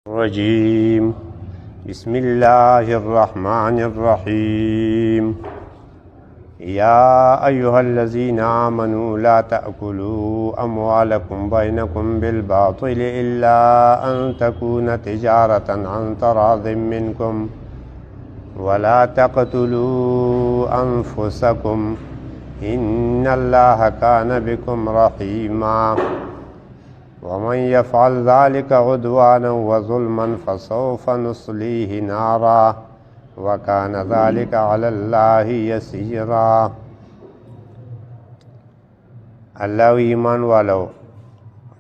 الرجيم بسم الله الرحمن الرحيم يا أيها الذين آمنوا لا تأكلوا أموالكم بينكم بالباطل إلا أن تكون تجارة عن تراض منكم ولا تقتلوا أنفسكم إن الله كان بكم رحيما ومن يفعل ذلك عدوانا وظلما فسوف نصليه نارا وكان ذلك على الله يسيرا. الله ایمان والو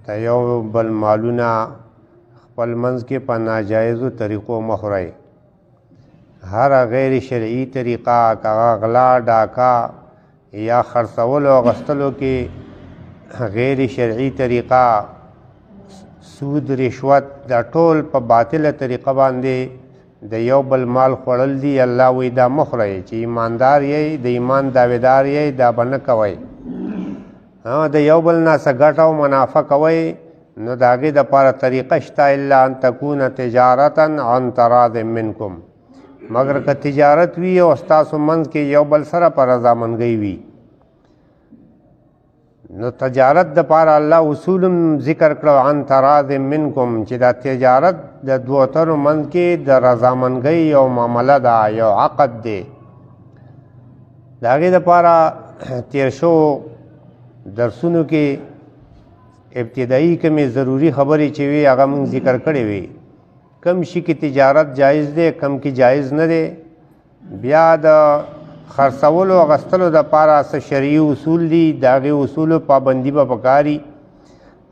ته یو بل مالونه خپل منځ کې په ناجایزو طریقو مخورئ. هر غیر شرعي طریقه که غلا ډاکا یا خرڅولو او غستلو کې غیر شرعي طریقه سود رشوت دا ټول په باطله طریقه باندې د یو بل مال خوړل دي. الله وی دا مخورئ چې ایماندار یې د ایمان دعویدار یې دا به نه کوئ. د یو بل نه څه ګټه او منافع کوئ نو د هغې دپاره طریقه شته الا ان تکونه تجارتا عن تراض منکم، مگر که تجارت وي او ستاسو منځ کې یو بل سره په رضامندګۍ وي نو تجارت د پاره الله اصولم ذکر کړو عن تراض منکم چې دا تجارت د دوه تنو منځ کې د رضامندګۍ یو معامله ده، یو عقد دی. د هغې دپاره تیر شو درسونو کې ابتدایي کمې ضروري خبرې چې وي هغه موږ ذکر کړې وي. کم شي کې تجارت جایز دی، کم کې جایز نه دی. بیا د خرڅولو او غستلو دپاره څه شرعي اصول دي، د هغې اصولو پابندي به پکاري.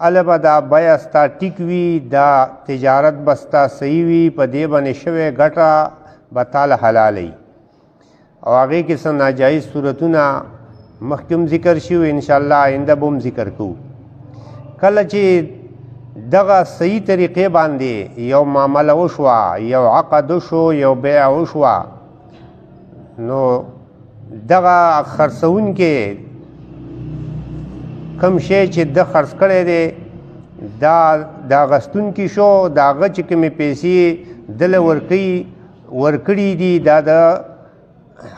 هله به دا بیه ستا ټیک وي، دا تجارت به ستا صحیح وي، په دې باندې شوې ګټه به تاله حلالوي. او هغې کې څه ناجایز صورتونه مخکې هم ذکر شوي، انشاءالله آینده به هم ذکر کوو. کله چې دغه صحیح طریقې باندې یو معامله وشوه، یو عقد وشو، یو بیع وشوه، نو دغه خرڅونکې کم شی چې د خرڅ کړی دی دا اخیستونکي شو، د هغه چې کومې پیسې دله ورکړي دي دا د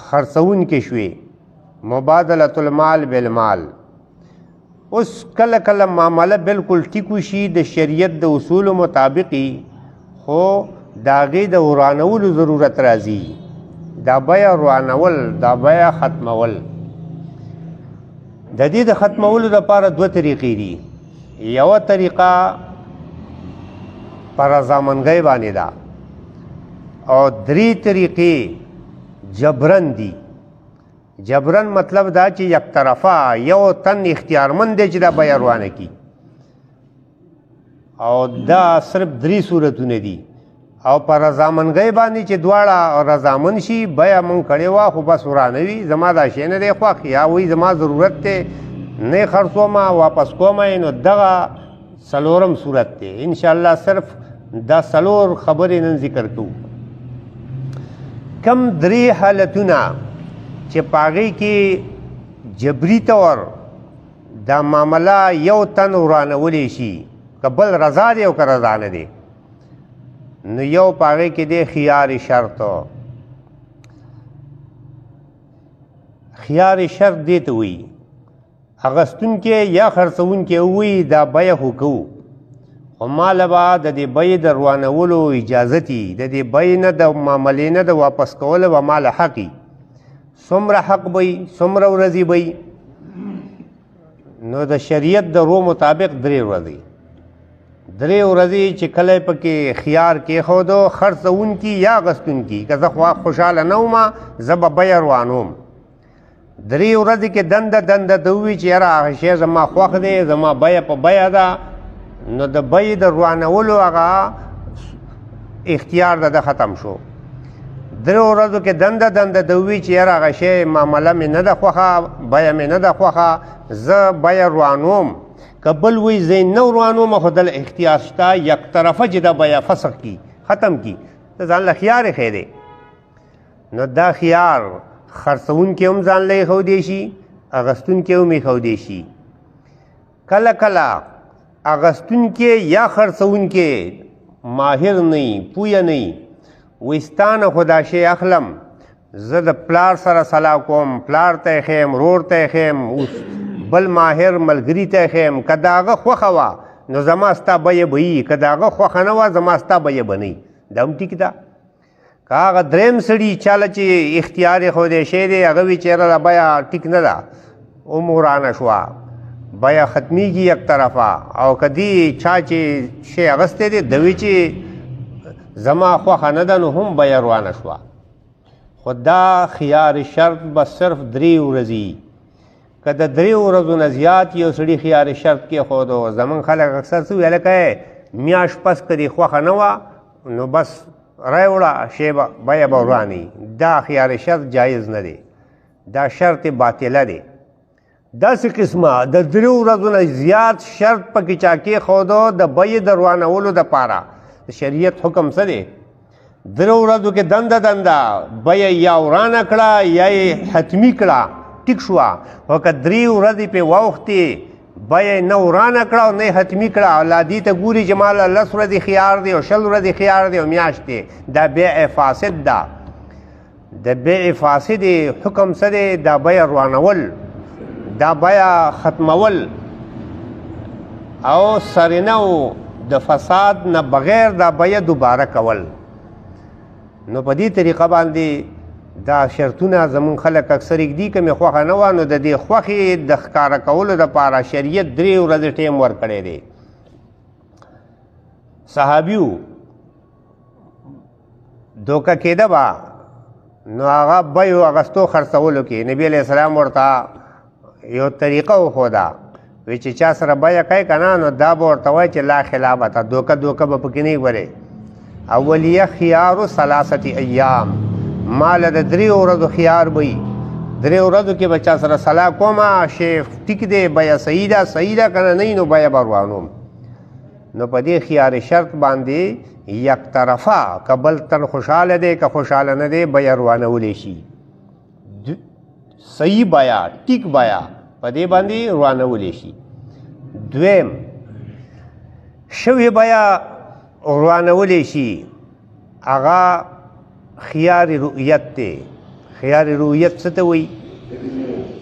خرڅونکې شوې، مبادله المال بالمال. اوس کله کله معامله بالکل ټیک وشي د شریعت د اصولو مطابقي، خو د هغې د ورانولو ضرورت راځي. دا بیه روانول، دا بیه ختمول. د دې د ختمولو دپاره دوه طریقې دي. یوه طریقه په رضامندګۍ باندې ده او درې طریقې جبرن دي. جبرن مطلب دا چې یک طرفه یو تن اختیارمند دی چې دا بیه روانه کي، او دا صرف درې صورتونه دي. او په رضامندګۍ باندې چې دواړه رضامند شي، بیه مونږ کړې وه خو بس ورانوي، زما دا شی نه دی خوښ، یا وایي زما ضرورت دی نه خرڅومه واپس کومه، نو دغه څلورم صورت دی. انشاءالله صرف دا څلور خبرې نن ذکر کوو. کم درې حالتونه چې په هغې کې جبري طور دا معامله یو تن ورانولی شي، که بل رضا دی او که رضا نه دی، نو یو په هغې کې دی خیار شرط. خیار شرط دې ته وایي اخیستونکی یا خرڅونکی ووایي دا بیه خو کوو، خو ماله به د دې بیې د روانولو اجازت وي، د دې بیې نه د معاملې نه د واپس کولو به ماله حق وي. څومره حق به وي، څومره ورځې به وي، نو د شریعت د رو مطابق 3 ورځې. 3 ورځې چې کله پکې خیار کېښودو خرڅونکي یا اخیستونکي، که زه خوشحاله نه وم زه به بیه روانوم. 3 ورځې کې دنده د ووي چې یاره هغه شی زما خوښ دی، زما بیه په بیه ده، نو د بیې د روانولو هغه اختیار د ختم شو. 3 ورځو کې دنده د ووي چې یاره هغه شی معامله مې نه ده خوښه، بیه مې نه ده خوښه، زه بیه روانوم. که بل وی زه نه روانوم، خو دله اختیار شته یک طرفه چې دا بیه فسخ کی، ختم کی، ته ځان له خیار یې ښی دی. نو دا خیار خرڅونکی هم ځان له ایښودی شي، اخیستونکی هم ایښودی شي. کله کله اخیستونکی یا خرڅونکی ماهر نه پویه نه وستانه خدا شی اخلم زه د پلار سره صلاح کوم پلار ته خیم رور ته خیم بل ماهر ملګری ته خیم که د هغه خوښه وه نو زما ستا بیه به وي که د هغه خوښه نه وه زما ستا بیه به نه وي دا هم ټیک ده که هغه دریم سړي چاله چې اختیار یې ښودی شی دی هغه وي چېره دا بیه ټیک نه ده هم ورانه شوه بیه ختمیږي یک طرفه او که دې چا چې شی اغستی دی د وی چې زما خوښه نه ده نو هم بیه روانه شوه خو دا خیار شرط به صرف 3 ورځې که د 3 ورځو نه زیات یو سړي خیار شرط کېښودو زمونږ خلک اکثر څه وي هلکه میاشت پس که دې خوښه نه وه نو بس راوړه شی به بیه به ورانوي دا خیار شرط جایز نه دی دا شرط باطله دی داسې قسمه د 3 ورځو نه زیات شرط پکې چا کېښودو د بیې د روانولو دپاره د شریعت حکم څه دی 3 ورځو کې دنده بیه یا ورانه کړه یا یې حتمي کړه ټیک شوه خو که 3 ورځې پې واوښتې بیه نه ورانه کړه او نه یې حتمي کړه او لا دې ته ګوري چې ماله 10 ورځې خیار دی او 20 ورځې خیار دی او میاشت دی دا بیع فاسد ده د بیع فاسد حکم څه دی دا بیه روانول دا بیه ختمول او سرنه د فساد نه بغیر دا بیه دوباره کول نو په دې طریقه باندې دا شرطونه زمون خلک اکثر ږدي که مې خوښه نه وه نو د دې خوښې د ښکاره کولو دپاره شریعت 3 ورځې ټیم ورکړی دی صحابیو دوکه کېده به نو هغه بیو اغستو خرڅولو کې نبي علیه السلام ورته یو طریقه وښوده وی چې چا سره بیه کوي که نه نو دا به ورته وایي چې لا خلافته دوکه به پکې نه ګورې اولیه خیارو 3 ایام ماله د 3 ورځو خیار به وي 3 ورځو کې به چا سره صلاح کومه شی ټیک دی بیه صحیح ده که نه نو بیه به روانوم نو په دې خیار شرط باندې یک طرفه که بل تن خوشحاله دی که خوشحاله نه دی بیه روانولی شي صحیح بیه ټیک بیه په دې باندې روانولی شي دویم شوی بیه روانولی شي هغه خیار رؤیت دی خیار رؤیت څه ته وایي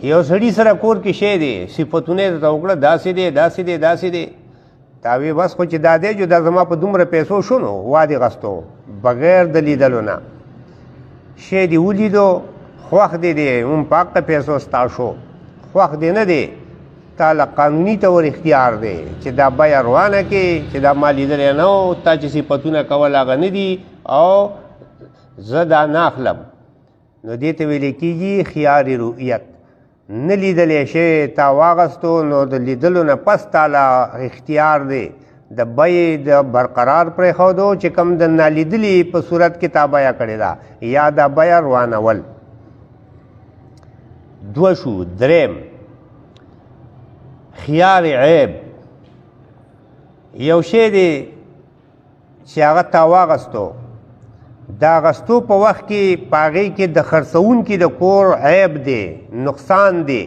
یو سړي سره کور کې شی دی صفتونه یې ورته وکړه داسې دی تا وی بس خو چې دا دی جو دا زما په دومره پیسو شو نو وا دې غستو بغیر د لیدلو نه شی دې ولیدو خوښ دې دی هم په حقه پیسو ستا شو خوښ دې نه دی تاله قانوني طور اختیار دی چې دا بیه روانه کې چې دا ما لیدلی نه و تا چې صفتونه کول هغه نه دي او زه دا نه اخلم نو دې ته ویلی کېږي خیار رؤیت نه لیدلی شی تا واغستو نو د لیدلو نه پس تاله اختیار دی د بیې د برقرار پرېښودو چې کوم د نالیدلي په صورت کې تا بیه کړې ده یا دا بیه روانول 2 شو دریم خیار عیب یو شی دی چې هغه تا واغستو دا غستو په وخت کې پاغې کې د خرڅونکي د کور عیب دی نقصان دی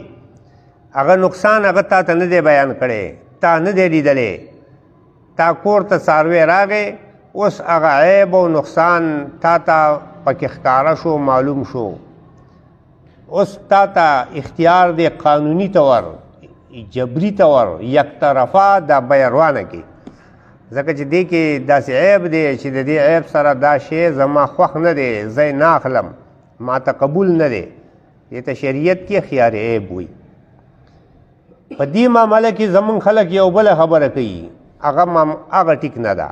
هغه نقصان هغه تا ته نه دی بیان کړی تا نه دی لیدلی تا کور ته څاروی راغی اوس هغه عیب او نقصان تا ته پکې ښکاره شو معلوم شو اوس تا ته اختیار دی قانوني طور جبري طور یک طرفه دا بیه روانه کې ځکه چې دې کې داسې عیب دی چې د دې عیب سره دا شی زما خوښ نه دی زه نه اخلم ما ته قبول نه دی دې ته شریعت کې خیار عیب وي په دې معامله کې زمونږ خلک یو بله خبره کوي هغه ټیک نه ده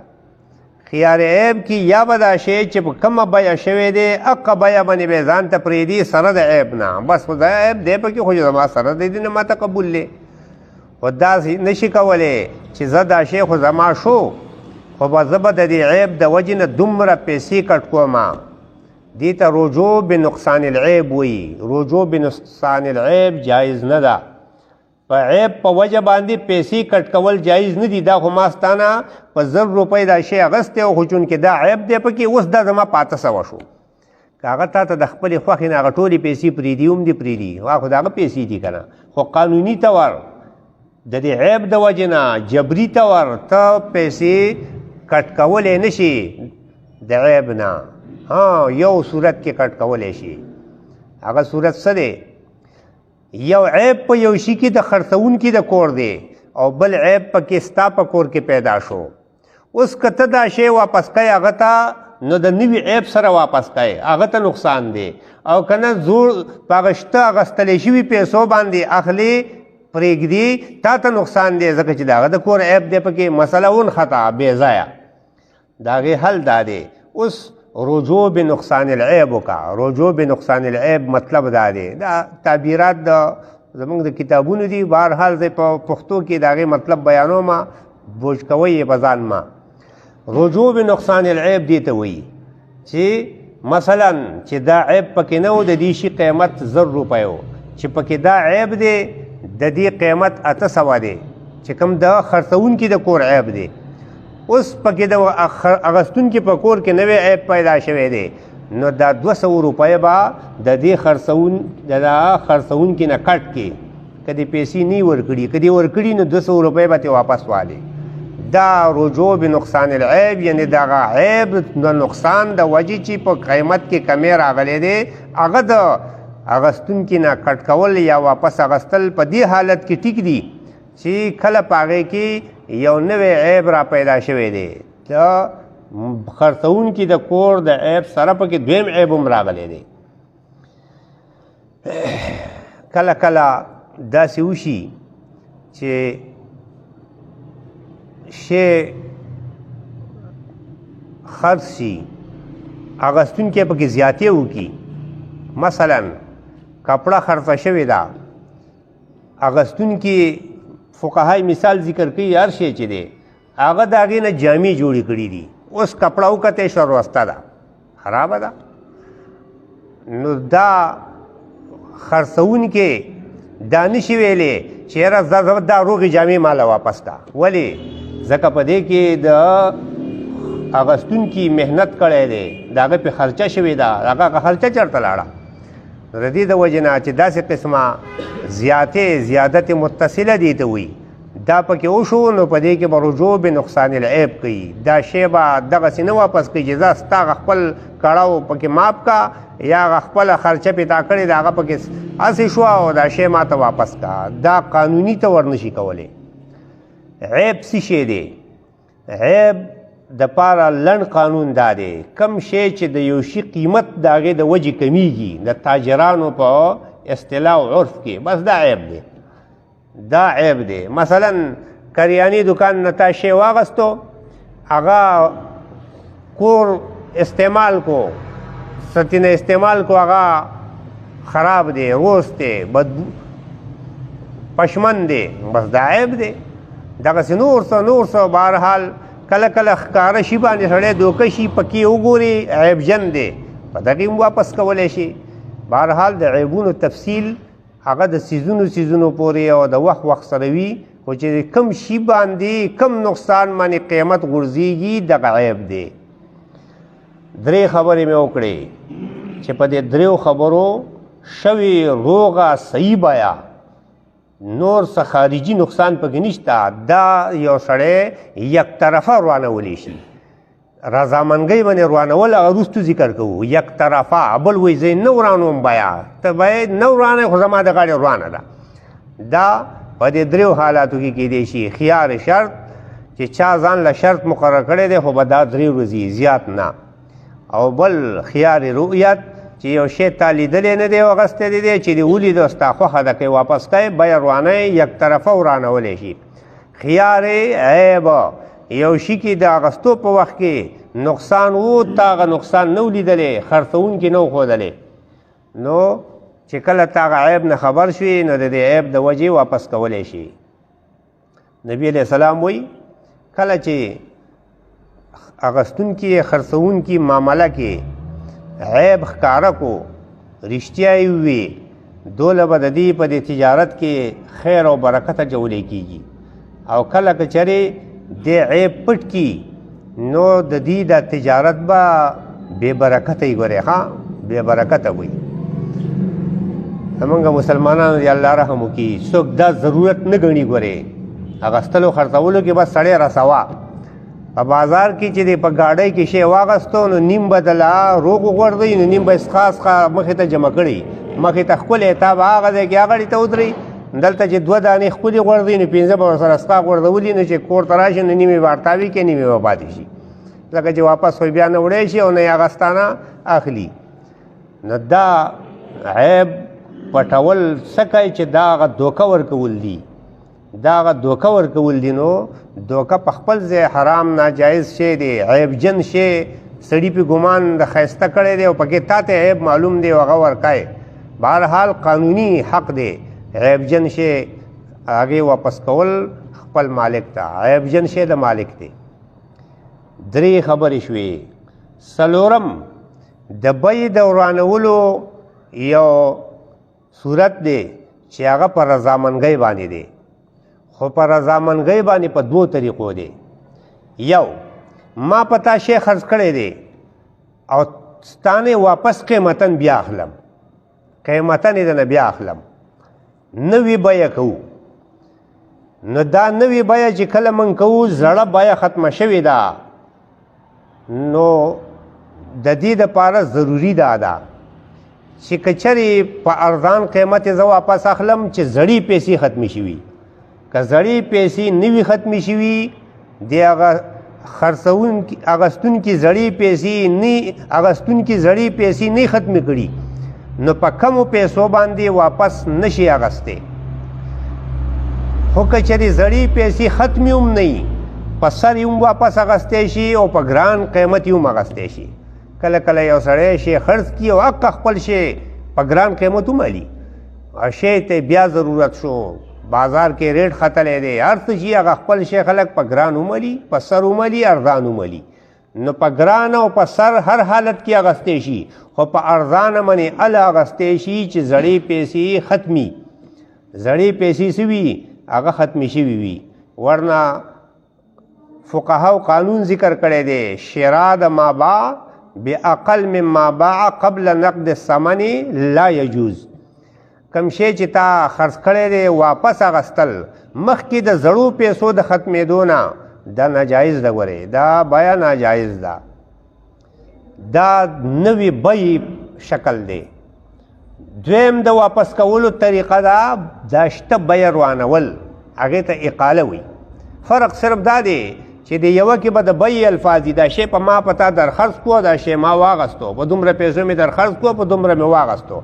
خیار عیب کې یا به دا شی چې په کومه بیه شوی دی هغه بیه باندې به ځان ته پرېږدي سره د عیب نه بس خو دا عیب دی پکې خو زما سره دی نه ما ته قبول دی خو داسې نشي کولی چې زه دا شی خو زما شو خو به زه به د دې عیب د وجې نه دومره پیسې کټ کومه دې ته رجوع بنقصان العیب وایي رجوع بنقصان العیب جایز نه ده په عیب په وجه باندې پیسې کټ کول جایز نه دي دا خو ما ستانه په 1000 روپۍ دا شی اغستی او خو چونکې دا عیب دی پکې اوس دا زما 500 شو که هغه تا ته د خپلې خوښې نه هغه ټولې پیسې پرېږدي هم دې پرېږدي خو د هغه پیسې دي که نه خو قانوني طور د دې عیب د وجې نه جبري طور ته پیسې کټ کولی نه شي د عیب نه. یو صورت کې کټ کولی شي. هغه صورت څه دی؟ یو عیب په یو شي کې د خرڅونکي د کور دی او بل عیب پکې ستا په کور کې پیدا شو. اوس که ته دا شی واپس کوې هغه ته، نو د نوي عیب سره واپس کوې، هغه ته نقصان دی. او که نه زوړ په هغه شته اخیستلی شوي پیسو باندې اخلي پرېږدي، تا ته نقصان دی ځکه چې د هغه د کور عیب دی پکې. مسله ونخطا بې ځایه. د هغې حل دا دی. اوس رجوع بنقصان العیب وکړه. رجوع بنقصان العیب مطلب دا دی. دا تعبیرات د زمونږ د کتابونو دي. بهرحال زه په پښتو کې د هغې مطلب بیانوم، بوج کوئ یې په ځان ما. رجوع بنقصان العیب دې ته وایي چې مثلا چې دا عیب پکې نه و، د دې شي قیمت 1000 روپۍ و، چې پکې دا عیب دی د دې قیمت 800 دی، چې کوم د خرڅونکي د کور عیب دی. اوس پکې د اخیستونکي په کور کې نوی عیب پیدا شوی دی، نو دا 200 روپۍ به د دې خرڅونکي نه کټ کړي. که دې پیسې نه ورکړي، که دې ورکړي نو 200 روپۍ به ترې واپس والی. دا رجوع بنقصان العیب، یعنی دغه عیب د نقصان د وجې چې په قیمت کې کمی راغلی دی، هغه د اخیستونکي نه کټ کول یا واپس اخیستل په دې حالت کې ټیک دي چې کله په هغې کې یو نوی عیب را پیدا شوی دی. د خرڅونکي د کور د عیب سره پکې دویم عیب هم راغلی دی. کله کله داسې وشي چې شی خرڅ شي، اخیستونکی پکې زیاتې وکړي. مثلا کپړه خرڅه شوې ده، اخیستونکي فقهای مثال ذکر کوي هر شی چې دی هغه د هغې نه جامې جوړې کړي دي. اوس کپړه وکتې شوه روسته ده، خرابه ده. نو دا خرڅونکی دا نشي ویلی چې یاره دا روغې جامې ماله واپس ده. ولې؟ ځکه په دې کې د اخیستونکي محنت کړی دی، د هغه پې خرچه شوې ده، هغه خرچه چېرته لاړه. د دې د وجې نه چې داسې قسمه زیادت متصله دي ته وایي، دا پکې وشو، نو په دې کې به رجوع بنقصان العیب کوي. دا شی به دغسې نه واپس کوي چې زه ستا هغه خپل کړاو پکې ماف کا، یا هغه خپله خرچه پې تا کړې ده هغه پکې هسې شوه او دا شی ما ته واپس کا. دا قانوني ته ورنشي کولی. عیب څه شی دی؟ عیب د پاره لنډ قانون دا دی، کم شی چې د یو شي قیمت د هغې د وجې کمیږي د تاجرانو په اصطلاح او عرف کې، بس دا عیب دی. دا عیب دی. مثلا کریاني دکان نه تا شی واغستو، هغه کور استعمال کو، ستینه استعمال کو، هغه خراب دی، روس دی، بدبو پشمن دی، بس دا عیب دی. دغسې نور څه بهرحال کله کله ښکاره شي باندې سړی دوکه شي، پکې وګوري عیبجن دی، په دغې هم واپس کولی شي. بهرحال د عیبونو تفصیل هغه د څیزونو پورې او د وخت سره وي، خو چې کم شي باندې کم نقصان باندې قیمت غورځېږي دغه عیب دی. 3 خبرې مې وکړې چې په دې 3 خبرو شوي روغه صحیح بیا، نور څه خارجي نقصان پکې نشته. دا یو سړی یک طرفه روانولی شي. رضامندګۍ باندې روانول هغه وروستو ذکر کوو. یک طرفه، بل وایي زه نه ورانوم بیا، ته باید نه ورانوې خو زما د غاړې روانه ده. دا په دې 3 حالاتو کې کیدی شي. خیار شرط، چې چا ځان له شرط مقرر کړی دی خو به دا 3 ورځې زیات نه. او بل خیار رؤیت، چې یو شی تا لیدلی نه دی او اخیستی دی، چې دې ولیده ستا خوښه ده که واپس کوې، بیا روانوې، یک طرفه ورانولی شي. خیار عیب، یو شي کې د اخیستو په وخت کې نقصان و، تا هغه نقصان نه ولیدلی، خرڅونکي نه و ښودلی، نو چې کله تا هغه عیب نه خبر شوي نو د دې عیب د وجې واپس کولی شي. نبي علیه السلام وایي کله چې اخیستونکي خرڅونکي معامله کې عیب ښکاره کو، رښتیا یې ووي، دوله به د دې په دې تجارت کې خیر او برکت اچولی کېږي. او کله که چېرې دې عیب پټ کي نو د دې د تجارت به بې برکته یې ګورې، ښه بې برکته وي. زمونږ مسلمانانو دی الله رحم وکړي، څوک دا ضرورت نه ګڼي ګورې اخیستلو خرڅولو کې بس سړی رسوا، په بازار کې چې دی په ګاډۍ کې شی واغستو نو نیم به دله روغ وغورځوي نو نیم به څخه مخې ته جمع کړي مخې ته ښکلی تا به هغه ځای کې هغړې ته ودرئ دلته چې دوه دانې ښکلې غورځوي نو پنځه به ورسره ستا غورځولي نو چې کور ته راشي نو نیمې به ارتاوي کې نیمې به پاتې شي لکه چې واپس خو بیا نه وړی شي او نه یې هغه ستانه اخلي نو دا عیب پټول څه کوي چې دا هغه دوکه ورکول دي دا هغه دوکه ورکول دي نو دوکه په خپل ځای حرام ناجایز شی دی عیبجن شی سړي پې ګمان د ښایسته کړی دی او پکې تا ته عیب معلوم دی او هغه ورکای بهرحال قانوني حق دی عیبجن شی هغې واپس کول خپل مالک ته عیبجن شی د مالک دی درې خبرې شوې څلورم د بیې د ورانولو یو صورت دی چې هغه په رضامندګۍ باندې دی خو په رضامندګۍ باندې په دوو طریقو دی یو ما په تا شی خرڅ کړی دی او ستانې واپس قیمتاً بیا اخلم قیمتاً یې دنه بیا اخلم نوې بیه کوو نو دا نوې بیه چې کله موږ کوو زړه بیه ختمه شوې ده نو د دې دپاره ضروري دا ده چې که چرې په ارزان قیمت زه واپس اخلم چې زړې پیسې ختمې شوي که زړې پیسې نوي ختمې شوي د هغه اغستونکي زړې پیسې نه ختمې کړي نو په کمو پیسو باندې واپس نشي اغستی خو که چرې زړې پیسې ختمې هم نه وي په سر یې هم واپس اغستی شي او په ګران قیمت یې هم اغستی شي کله کله یو سړی شی خرڅ کړي او حقه خپل شی په ګران قیمت ومالي شی ته بیا ضرورت شو بازار کې ریټ ختلی دی هر څه شي هغه خپل شی خلک په ګران ومالي په سر ومالي ارزان ومالي نو په ګران او په سر هر حالت کې اغستی شي خو په ارزانه باندې هله اغستی شي چې زړې پیسې ختمي زړې پیسې څه وي هغه ختمې شوي وي ورنه فقهاو قانون ذکر کړی دی شرا د ماباع باقل مما باع قبل نقد الثمن لا يجوز کم شی چې تا خرڅ کړی دی واپس اغستل مخکې د زړو پیسو د ختمېدو نه دا ناجایز ده ګورې دا بیه ناجایز ده دا نوې بیې شکل دی دویم د واپس کولو طریقه ده دا شته بیه روانول هغې ته اقاله وي فرق صرف دا دی چې د یوه کې به د بیې الفاظ دي دا شی په ما په تا درخرڅ کړو دا شی ما واغستو په دومره پیسو مې درخرڅ کړو په دومره مې واغستو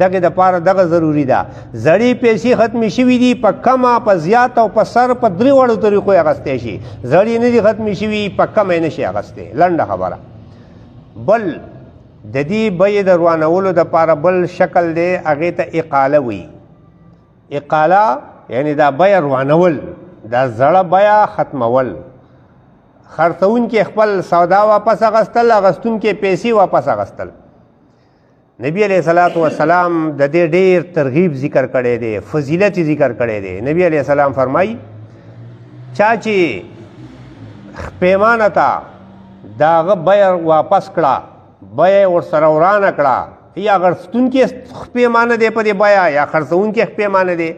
دغې دپاره دغه ضروري ده زړې پیسې ختمې شوي دي په کمه په زیات او په سر په درې وړو طریقو یې اخیستی شي زړې نه دي ختمې شوي په کمه یې نشي اخیستی لنډه خبره بل د دې بیې د روانولو دپاره بل شکل دی هغې ته اقاله وي اقاله یعنې دا بیه روانول دا زړه بیه ختمول خرڅونکي خپل سودا واپس اغستل اغستونکي پیسې واپس اغستل نبی علیہ الصلوۃ والسلام د دې ډېر ترغیب ذکر کړی دی فضیلت ذکر کړی دی نبی علیہ السلام فرمایي چا چې پیمانه ته د هغه بیه واپس کړه بیه ورسره ورانه کړه یا اغستونکي پیمانه دی په دې بیه یا خرڅونکي پیمانه دی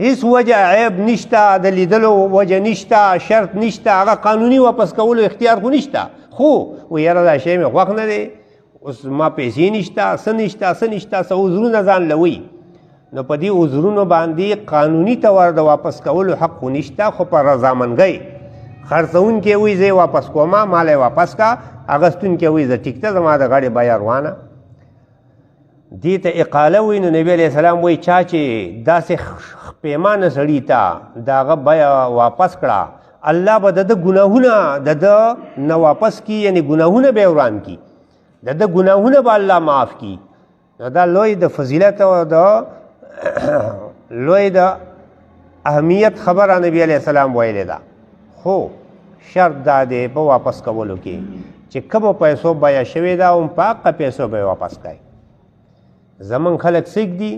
هیڅ وجه عیب نشته د لیدلو وجه نشته شرط نشته هغه قانوني واپس کولو اختیار خو نشته خو و یاره دا شی مې خوښ نه دی اوس ما پیسې نشته څه نشته څه عذرونه ځان له وي نو په دې عذرونو باندې قانوني طور د واپس کولو حق خو نشته خو په رضامندګۍ خرڅونکی وایي زه یې واپس کومه مال یې واپس کا اغستونکی وایي زه ټیک ته زما د غاړې بیه روانه دې ته اقاله وایي نو نبي علیه السلام وایي چا چې داسې پیمانه سړي ته د هغه بیه واپس کړه الله به د ده ګناهونه د ده نه واپس کي یعنې ګناهونه به یې وران کي د ده ګناهونه به الله معاف کي نو دا لوی د فضیلت او د لوی د اهمیت خبره نبی علیه السلام ویلې ده خو شرط دا دی په واپس کولو کې چې کومو پیسو بیه شوې ده هم په حقه پیسو به یې واپس کوي زمونږ خلک سیک دي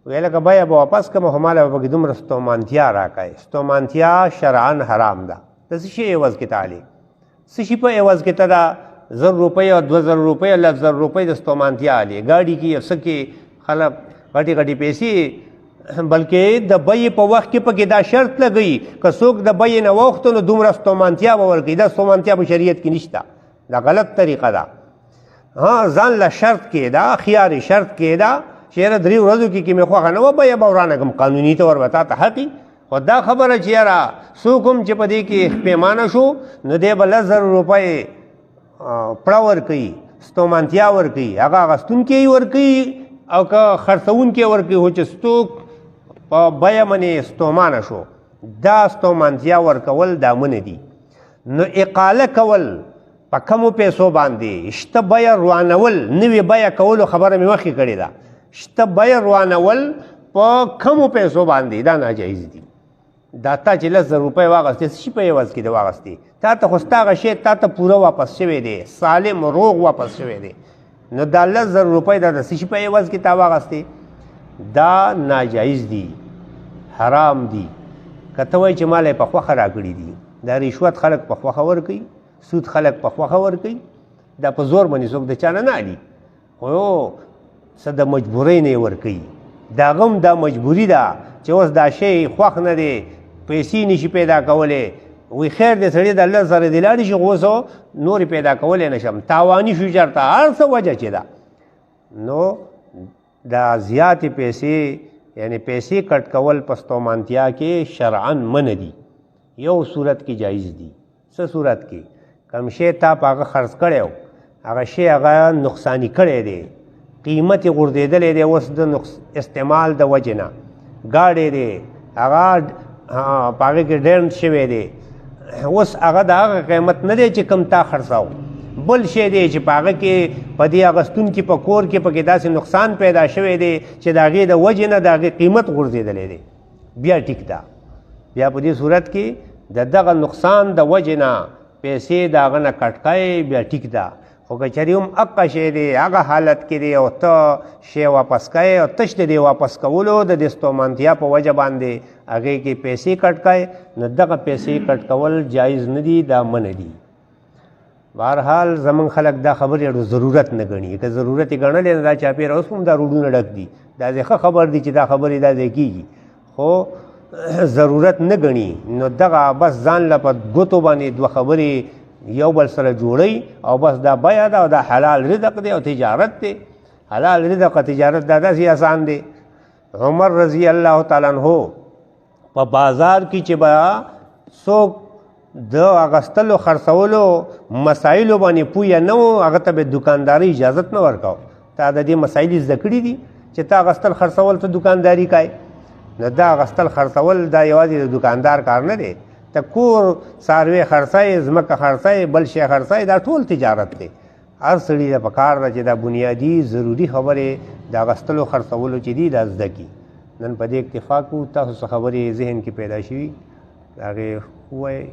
ویل که بیه به واپس کړم خو ماله به پکې دومره ستومانتیا راکوي ستومانتیا شرعن حرام ده د څه شي عوض کې تعالی څه شي په عوض کې ته دا 1000 روپۍ او 2000 روپۍ 1000 روپۍ د ستومانتیا علي ګاډي کې څه کې خلک غټې غټې پیسې بلکې د بیې په وخت کې پکې دا شرط لګوي که څوک د بیې نه واوښته نو دومره ستومانتیا به ورکوي. دا ستومانتیا په شریعت کې نشته، دا غلط طریقه ده. ځان له شرط کېده، خیاري شرط کېده چې یاره 3 ورځو کې مې خوښه نه وه بیه به ورانه کړم، قانوني طور به تا ته حقي. خو دا خبره چې یاره څوک هم چې په دې کې پیمانه شو نو دی به 10,000 روپۍ پړه ورکوي، ستومانتیا ورکوي، هغه اخیستونکی یې ورکوي او که خرڅوونکی یې ورکوي. خو چې څوک په بیه باندې ستومانه شو دا ستومانتیا ورکول دا منع دي. نو اقاله کول په کمو پیسو باندې، شته بیه روانول، نوې بیه کولو خبره مې مخکې کړې ده، شته بیه روانول په کمو پیسو باندې دا ناجایز دي. دا تا چې 10,000 روپۍ واغستې څه شي په عوض کې د واغستې، تا ته خو ستا هغه شی تا ته پوره واپس شوی دی، سالم روغ واپس شوی دی. نو دا 10,000 روپۍ دا د څه شي په عوض کې تا واغستې، دا ناجایز دي، حرام دي. که ته وایې چې مال یې په خوښه راکړي دي، دا رشوت خلک په خوښه ورکوي، سود خلک په خوښه ورکوي، دا په زور باندې څوک د چا نه اخلي، خو څه د مجبورۍ نه یې ورکوي. د هغه هم دا مجبوري ده چې اوس دا شی خوښ نه دی، پیسې نشي پیدا کولی، وی خیر دی سړی د الله سره دې لاړې شي خو اوس نورې پیدا کولی نه شم، تاواني شو چېرته هر څه وجه چې ده. نو دا زیاتې پیسې یعنی پیسې کټ کول په ستومانتیا کې شرعاً منع دي. یو صورت کې جایز دي. څه صورت کې؟ کم شی تا په هغه خرڅ کړی و، هغه شی هغه نقصاني کړی دی، قیمت یې غورځېدلی دی، اوس د استعمال د وجې نه ګاډی دی هغه په هغې کې ډیمج شوی دی، اوس هغه د هغه قیمت نه دی چې کم تا خرڅاو، بل شی دی چې په هغه کې په دې اخیستونکي په کور کې پکې داسې نقصان پیدا شوی دی چې د هغې د وجې نه د هغې قیمت غورځېدلی دی، بیا ټیک ده. بیا په دې صورت کې د دغه نقصان د وجې نه پیسې د هغه نه کټ کړئ، بیا ټیک ده. خو که چېرې هم هغه شی دی هغه حالت کې دی او ته شی واپس کوې او تش د دې واپس کولو د دې ستومانتیا په وجه باندې هغې کې پیسې کټ کوې، نو دغه پیسې کټ کول جایز نه دي، دا منع دي. بهرحال زمونږ خلک دا خبرې ضرورت نه ګڼي، که ضرورت یې ګڼلی نو دا چاپېره اوس هم دا روډونه ډک دي، دا ښه خبر دی چې دا خبرې دا ځای کېږي، خو ضرورت نه ګڼي. نو دغه بس ځان له په ګوتو باندې 2 خبرې یو بل سره جوړی او بس دا بیه ده او دا حلال رزق دی او تجارت دی. حلال رزق او تجارت دا داسې آسان دی. عمر رضی الله تعالی عنہ په بازار کې چې به څوک د اغستلو خرڅولو مسایلو باندې پویه نه و، هغه ته به دکانداري اجازت نه ورکاو. تا د دې مسایل زده کړي دي چې تا اغستل خرڅول ته دکانداري کوې، نو دا اغستل خرڅول دا یوازې د دکاندار کار نه دی. ته کور څاروی خرڅی، ځمکه خرڅی، بل شی خرڅی، دا ټول تجارت دی. هر سړي ته پکار ده چې دا بنیادي ضروري خبرې د اغستلو خرڅولو چې دي دا زده کړي. نن په دې اکتفا کوو. تاسو څه خبرې ذهن کې پیدا شوي د هغې ووایئ.